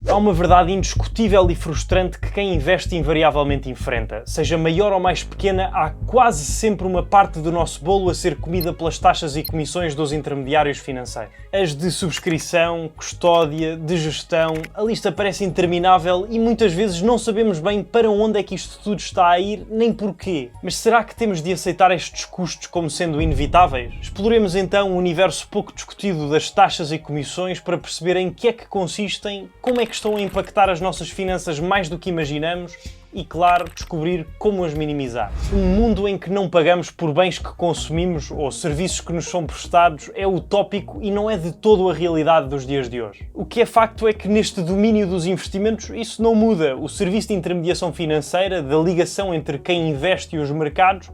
Há uma verdade indiscutível e frustrante que quem investe invariavelmente enfrenta. Seja maior ou mais pequena, há quase sempre uma parte do nosso bolo a ser comida pelas taxas e comissões dos intermediários financeiros. As de subscrição, custódia, de gestão, a lista parece interminável e muitas vezes não sabemos bem para onde é que isto tudo está a ir, nem porquê. Mas será que temos de aceitar estes custos como sendo inevitáveis? Exploremos então o universo pouco discutido das taxas e comissões para perceber em que é que consistem, como é que estão a impactar as nossas finanças mais do que imaginamos e, claro, descobrir como as minimizar. Um mundo em que não pagamos por bens que consumimos ou serviços que nos são prestados é utópico e não é de todo a realidade dos dias de hoje. O que é facto é que neste domínio dos investimentos isso não muda. O serviço de intermediação financeira, da ligação entre quem investe e os mercados,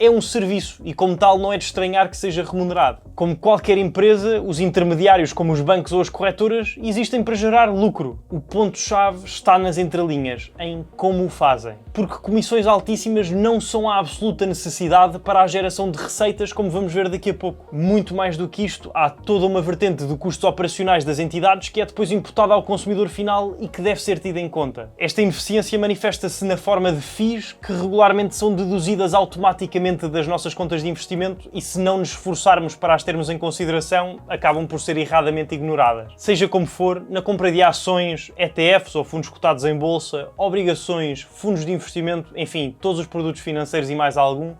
é um serviço e, como tal, não é de estranhar que seja remunerado. Como qualquer empresa, os intermediários, como os bancos ou as corretoras, existem para gerar lucro. O ponto-chave está nas entrelinhas, em como o fazem. Porque comissões altíssimas não são a absoluta necessidade para a geração de receitas, como vamos ver daqui a pouco. Muito mais do que isto, há toda uma vertente de custos operacionais das entidades que é depois imputada ao consumidor final e que deve ser tida em conta. Esta ineficiência manifesta-se na forma de FIIs, que regularmente são deduzidas automaticamente das nossas contas de investimento e, se não nos esforçarmos para as termos em consideração, acabam por ser erradamente ignoradas. Seja como for, na compra de ações, ETFs ou fundos cotados em bolsa, obrigações, fundos de investimento, enfim, todos os produtos financeiros e mais algum,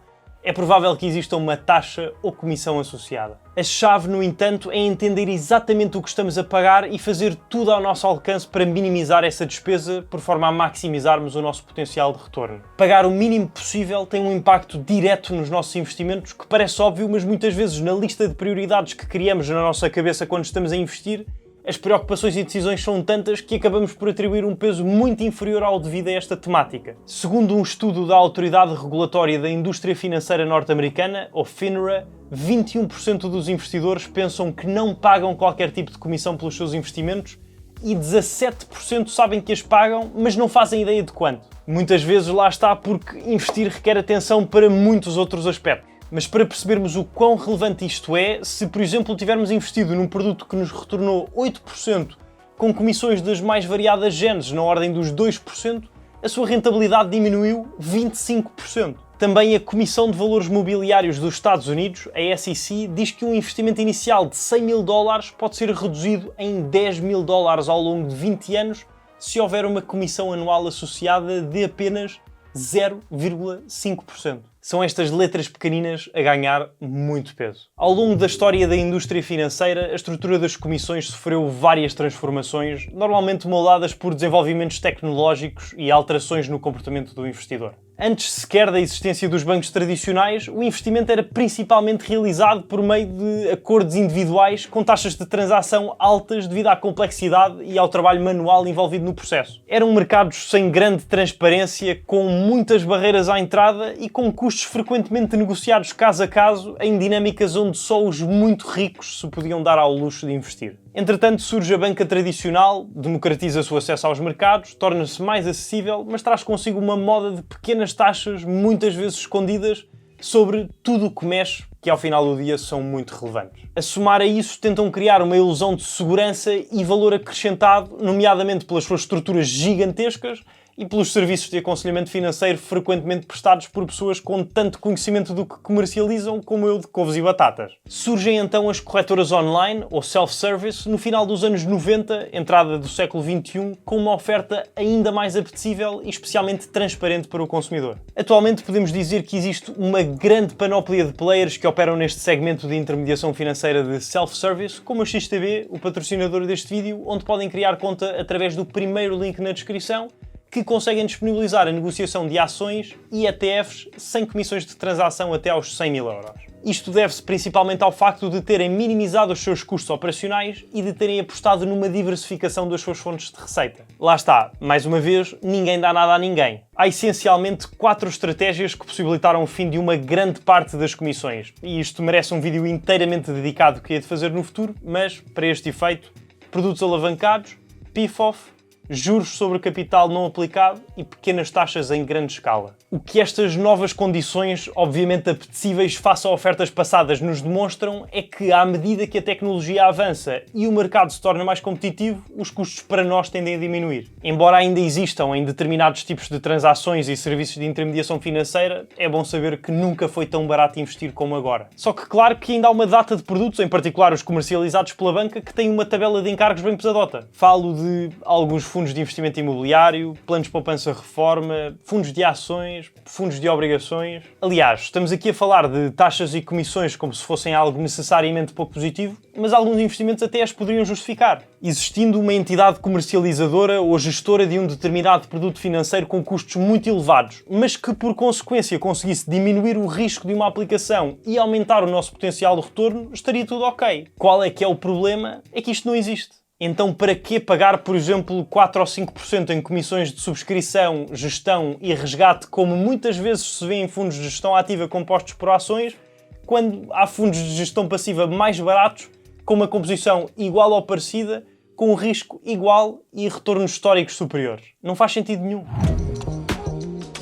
é provável que exista uma taxa ou comissão associada. A chave, no entanto, é entender exatamente o que estamos a pagar e fazer tudo ao nosso alcance para minimizar essa despesa, por forma a maximizarmos o nosso potencial de retorno. Pagar o mínimo possível tem um impacto direto nos nossos investimentos, que parece óbvio, mas muitas vezes na lista de prioridades que criamos na nossa cabeça quando estamos a investir, as preocupações e decisões são tantas que acabamos por atribuir um peso muito inferior ao devido a esta temática. Segundo um estudo da Autoridade Regulatória da Indústria Financeira Norte-Americana, ou FINRA, 21% dos investidores pensam que não pagam qualquer tipo de comissão pelos seus investimentos e 17% sabem que as pagam, mas não fazem ideia de quanto. Muitas vezes lá está porque investir requer atenção para muitos outros aspectos. Mas para percebermos o quão relevante isto é, se por exemplo tivermos investido num produto que nos retornou 8% com comissões das mais variadas géneses na ordem dos 2%, a sua rentabilidade diminuiu 25%. Também a Comissão de Valores Mobiliários dos Estados Unidos, a SEC, diz que um investimento inicial de $100.000 pode ser reduzido em $10.000 ao longo de 20 anos se houver uma comissão anual associada de apenas 0,5%. São estas letras pequeninas a ganhar muito peso. Ao longo da história da indústria financeira, a estrutura das comissões sofreu várias transformações, normalmente moldadas por desenvolvimentos tecnológicos e alterações no comportamento do investidor. Antes sequer da existência dos bancos tradicionais, o investimento era principalmente realizado por meio de acordos individuais com taxas de transação altas devido à complexidade e ao trabalho manual envolvido no processo. Eram mercados sem grande transparência, com muitas barreiras à entrada e com custos frequentemente negociados caso a caso em dinâmicas onde só os muito ricos se podiam dar ao luxo de investir. Entretanto, surge a banca tradicional, democratiza-se o acesso aos mercados, torna-se mais acessível, mas traz consigo uma moda de pequenas taxas, muitas vezes escondidas, sobre tudo o que mexe, que ao final do dia são muito relevantes. A somar a isso, tentam criar uma ilusão de segurança e valor acrescentado, nomeadamente pelas suas estruturas gigantescas e pelos serviços de aconselhamento financeiro frequentemente prestados por pessoas com tanto conhecimento do que comercializam como eu de couves e batatas. Surgem então as corretoras online, ou self-service, no final dos anos 90, entrada do século XXI, com uma oferta ainda mais apetecível e especialmente transparente para o consumidor. Atualmente podemos dizer que existe uma grande panóplia de players que operam neste segmento de intermediação financeira de self-service, como a XTB, o patrocinador deste vídeo, onde podem criar conta através do primeiro link na descrição, que conseguem disponibilizar a negociação de ações e ETFs sem comissões de transação até aos 100.000 euros. Isto deve-se principalmente ao facto de terem minimizado os seus custos operacionais e de terem apostado numa diversificação das suas fontes de receita. Lá está, mais uma vez, ninguém dá nada a ninguém. Há essencialmente 4 estratégias que possibilitaram o fim de uma grande parte das comissões, e isto merece um vídeo inteiramente dedicado que hei de fazer no futuro, mas, para este efeito, produtos alavancados, PIFOF, juros sobre capital não aplicado e pequenas taxas em grande escala. O que estas novas condições, obviamente apetecíveis face a ofertas passadas, nos demonstram é que, à medida que a tecnologia avança e o mercado se torna mais competitivo, os custos para nós tendem a diminuir. Embora ainda existam em determinados tipos de transações e serviços de intermediação financeira, é bom saber que nunca foi tão barato investir como agora. Só que claro que ainda há uma data de produtos, em particular os comercializados pela banca, que têm uma tabela de encargos bem pesadota. Falo de alguns fundos de investimento imobiliário, planos de poupança-reforma, fundos de ações, fundos de obrigações. Aliás, estamos aqui a falar de taxas e comissões como se fossem algo necessariamente pouco positivo, mas alguns investimentos até as poderiam justificar. Existindo uma entidade comercializadora ou gestora de um determinado produto financeiro com custos muito elevados, mas que por consequência conseguisse diminuir o risco de uma aplicação e aumentar o nosso potencial de retorno, estaria tudo ok. Qual é que é o problema? É que isto não existe. Então, para que pagar, por exemplo, 4 ou 5% em comissões de subscrição, gestão e resgate, como muitas vezes se vê em fundos de gestão ativa compostos por ações, quando há fundos de gestão passiva mais baratos, com uma composição igual ou parecida, com um risco igual e retornos históricos superiores? Não faz sentido nenhum.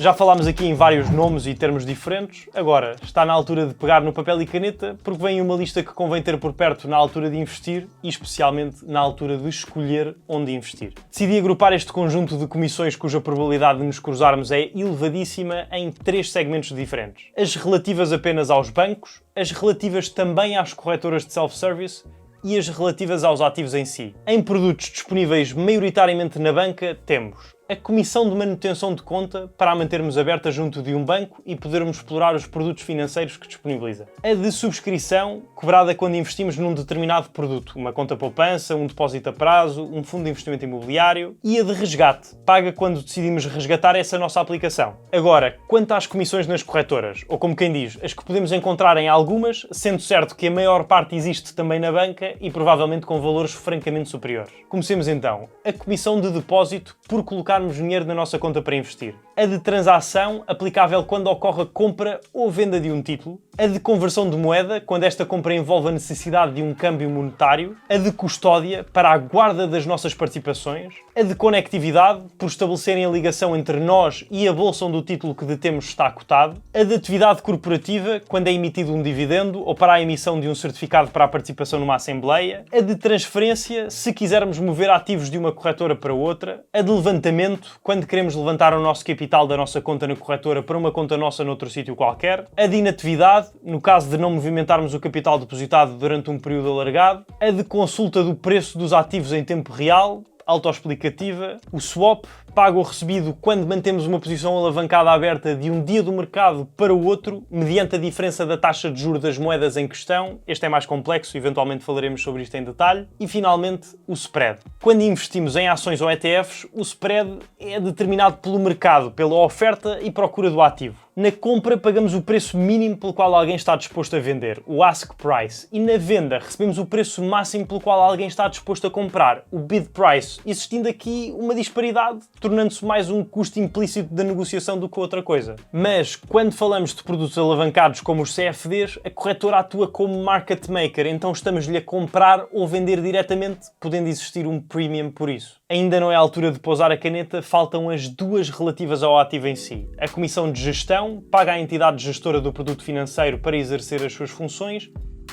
Já falámos aqui em vários nomes e termos diferentes, agora está na altura de pegar no papel e caneta, porque vem uma lista que convém ter por perto na altura de investir e especialmente na altura de escolher onde investir. Decidi agrupar este conjunto de comissões cuja probabilidade de nos cruzarmos é elevadíssima em 3 segmentos diferentes. As relativas apenas aos bancos, as relativas também às corretoras de self-service e as relativas aos ativos em si. Em produtos disponíveis maioritariamente na banca, temos a comissão de manutenção de conta para a mantermos aberta junto de um banco e podermos explorar os produtos financeiros que disponibiliza. A de subscrição, cobrada quando investimos num determinado produto, uma conta poupança, um depósito a prazo, um fundo de investimento imobiliário. E a de resgate, paga quando decidimos resgatar essa nossa aplicação. Agora, quanto às comissões nas corretoras, ou como quem diz, as que podemos encontrar em algumas, sendo certo que a maior parte existe também na banca e provavelmente com valores francamente superiores. Comecemos então. A comissão de depósito por colocar dinheiro na nossa conta para investir. A de transação, aplicável quando ocorre a compra ou venda de um título. A de conversão de moeda, quando esta compra envolve a necessidade de um câmbio monetário. A de custódia, para a guarda das nossas participações. A de conectividade, por estabelecerem a ligação entre nós e a bolsa onde o título que detemos está cotado. A de atividade corporativa, quando é emitido um dividendo ou para a emissão de um certificado para a participação numa assembleia. A de transferência, se quisermos mover ativos de uma corretora para outra. A de levantamento, quando queremos levantar o nosso capital da nossa conta na corretora para uma conta nossa noutro sítio qualquer. A de inatividade, no caso de não movimentarmos o capital depositado durante um período alargado. A de consulta do preço dos ativos em tempo real, autoexplicativa. O swap, pago ou recebido quando mantemos uma posição alavancada aberta de um dia do mercado para o outro, mediante a diferença da taxa de juros das moedas em questão. Este é mais complexo, eventualmente falaremos sobre isto em detalhe. E finalmente, o spread. Quando investimos em ações ou ETFs, o spread é determinado pelo mercado, pela oferta e procura do ativo. Na compra, pagamos o preço mínimo pelo qual alguém está disposto a vender, o ask price. E na venda, recebemos o preço máximo pelo qual alguém está disposto a comprar, o bid price, existindo aqui uma disparidade, tornando-se mais um custo implícito da negociação do que outra coisa. Mas, quando falamos de produtos alavancados como os CFDs, a corretora atua como market maker, então estamos-lhe a comprar ou vender diretamente, podendo existir um premium por isso. Ainda não é a altura de pousar a caneta, faltam as duas relativas ao ativo em si. A comissão de gestão paga à entidade gestora do produto financeiro para exercer as suas funções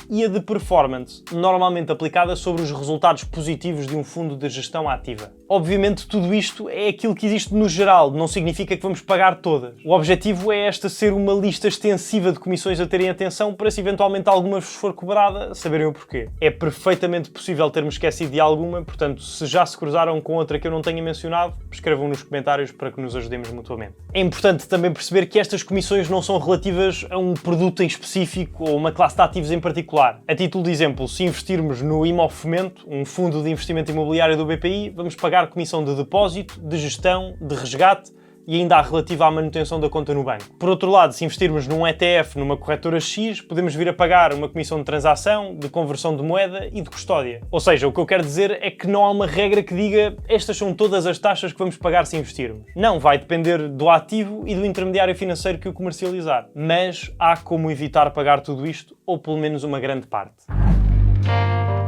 e a de performance, normalmente aplicada sobre os resultados positivos de um fundo de gestão ativa. Obviamente tudo isto é aquilo que existe no geral, não significa que vamos pagar todas. O objetivo é esta ser uma lista extensiva de comissões a terem atenção para, se eventualmente alguma vos for cobrada, saberem o porquê. É perfeitamente possível termos esquecido de alguma, portanto, se já se cruzaram com outra que eu não tenha mencionado, escrevam nos comentários para que nos ajudemos mutuamente. É importante também perceber que estas comissões não são relativas a um produto em específico ou uma classe de ativos em particular. A título de exemplo, se investirmos no Imofomento, um fundo de investimento imobiliário do BPI, vamos pagar comissão de depósito, de gestão, de resgate e ainda a relativa à manutenção da conta no banco. Por outro lado, se investirmos num ETF numa corretora X, podemos vir a pagar uma comissão de transação, de conversão de moeda e de custódia. Ou seja, o que eu quero dizer é que não há uma regra que diga estas são todas as taxas que vamos pagar se investirmos. Não, vai depender do ativo e do intermediário financeiro que o comercializar. Mas há como evitar pagar tudo isto, ou pelo menos uma grande parte.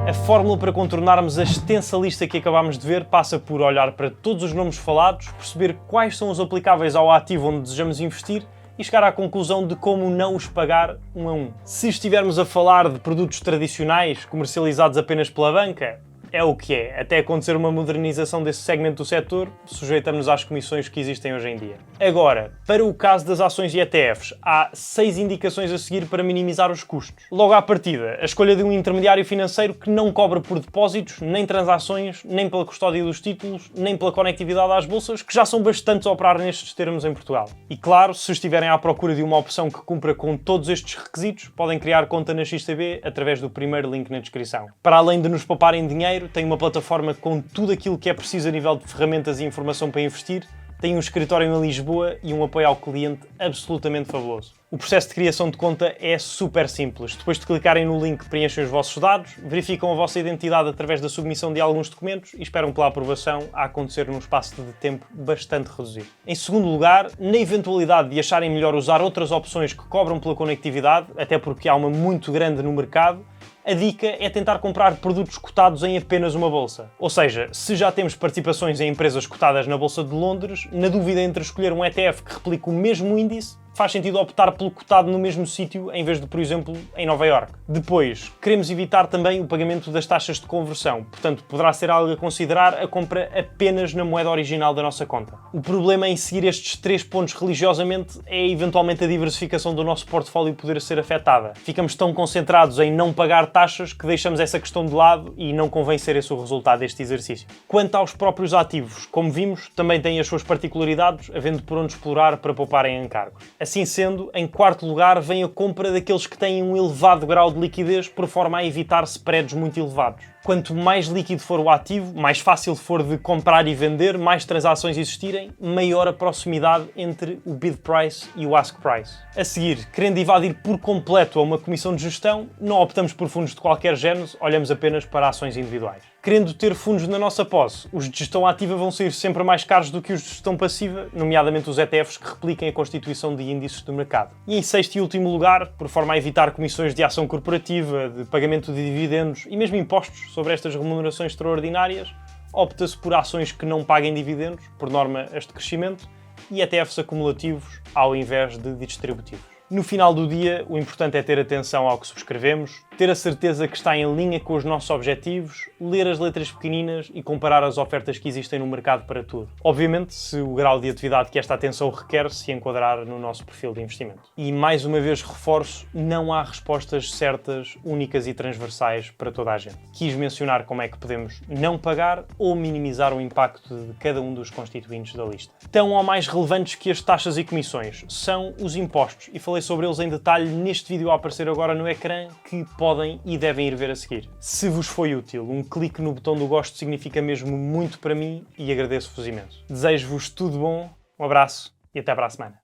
A fórmula para contornarmos a extensa lista que acabámos de ver passa por olhar para todos os nomes falados, perceber quais são os aplicáveis ao ativo onde desejamos investir e chegar à conclusão de como não os pagar um a um. Se estivermos a falar de produtos tradicionais, comercializados apenas pela banca, é o que é. Até acontecer uma modernização desse segmento do setor, sujeitamos-nos às comissões que existem hoje em dia. Agora, para o caso das ações e ETFs, há 6 indicações a seguir para minimizar os custos. Logo à partida, a escolha de um intermediário financeiro que não cobra por depósitos, nem transações, nem pela custódia dos títulos, nem pela conectividade às bolsas, que já são bastantes a operar nestes termos em Portugal. E claro, se estiverem à procura de uma opção que cumpra com todos estes requisitos, podem criar conta na XTB através do primeiro link na descrição. Para além de nos pouparem dinheiro, tem uma plataforma com tudo aquilo que é preciso a nível de ferramentas e informação para investir, tem um escritório em Lisboa e um apoio ao cliente absolutamente fabuloso. O processo de criação de conta é super simples. Depois de clicarem no link, preenchem os vossos dados, verificam a vossa identidade através da submissão de alguns documentos e esperam pela aprovação a acontecer num espaço de tempo bastante reduzido. Em segundo lugar, na eventualidade de acharem melhor usar outras opções que cobram pela conectividade, até porque há uma muito grande no mercado, a dica é tentar comprar produtos cotados em apenas uma bolsa. Ou seja, se já temos participações em empresas cotadas na Bolsa de Londres, na dúvida entre escolher um ETF que replique o mesmo índice, faz sentido optar pelo cotado no mesmo sítio em vez de, por exemplo, em Nova Iorque. Depois, queremos evitar também o pagamento das taxas de conversão, portanto, poderá ser algo a considerar a compra apenas na moeda original da nossa conta. O problema em seguir estes 3 pontos religiosamente é eventualmente a diversificação do nosso portfólio poder ser afetada. Ficamos tão concentrados em não pagar taxas que deixamos essa questão de lado e não convém ser esse o resultado deste exercício. Quanto aos próprios ativos, como vimos, também têm as suas particularidades, havendo por onde explorar para pouparem encargos. Assim sendo, em quarto lugar vem a compra daqueles que têm um elevado grau de liquidez por forma a evitar spreads muito elevados. Quanto mais líquido for o ativo, mais fácil for de comprar e vender, mais transações existirem, maior a proximidade entre o bid price e o ask price. A seguir, querendo evadir por completo a uma comissão de gestão, não optamos por fundos de qualquer género, olhamos apenas para ações individuais. Querendo ter fundos na nossa posse, os de gestão ativa vão sair sempre mais caros do que os de gestão passiva, nomeadamente os ETFs que repliquem a constituição de índices do mercado. E em sexto e último lugar, por forma a evitar comissões de ação corporativa, de pagamento de dividendos e mesmo impostos sobre estas remunerações extraordinárias, opta-se por ações que não paguem dividendos, por norma as de crescimento, e ETFs acumulativos ao invés de distributivos. No final do dia, o importante é ter atenção ao que subscrevemos, ter a certeza que está em linha com os nossos objetivos, ler as letras pequeninas e comparar as ofertas que existem no mercado para tudo. Obviamente, se o grau de atividade que esta atenção requer se enquadrar no nosso perfil de investimento. E mais uma vez reforço, não há respostas certas, únicas e transversais para toda a gente. Quis mencionar como é que podemos não pagar ou minimizar o impacto de cada um dos constituintes da lista. Tão ou mais relevantes que as taxas e comissões são os impostos, e falei sobre eles em detalhe neste vídeo a aparecer agora no ecrã, que podem e devem ir ver a seguir. Se vos foi útil, um clique no botão do gosto significa mesmo muito para mim e agradeço-vos imenso. Desejo-vos tudo bom, um abraço e até para a semana.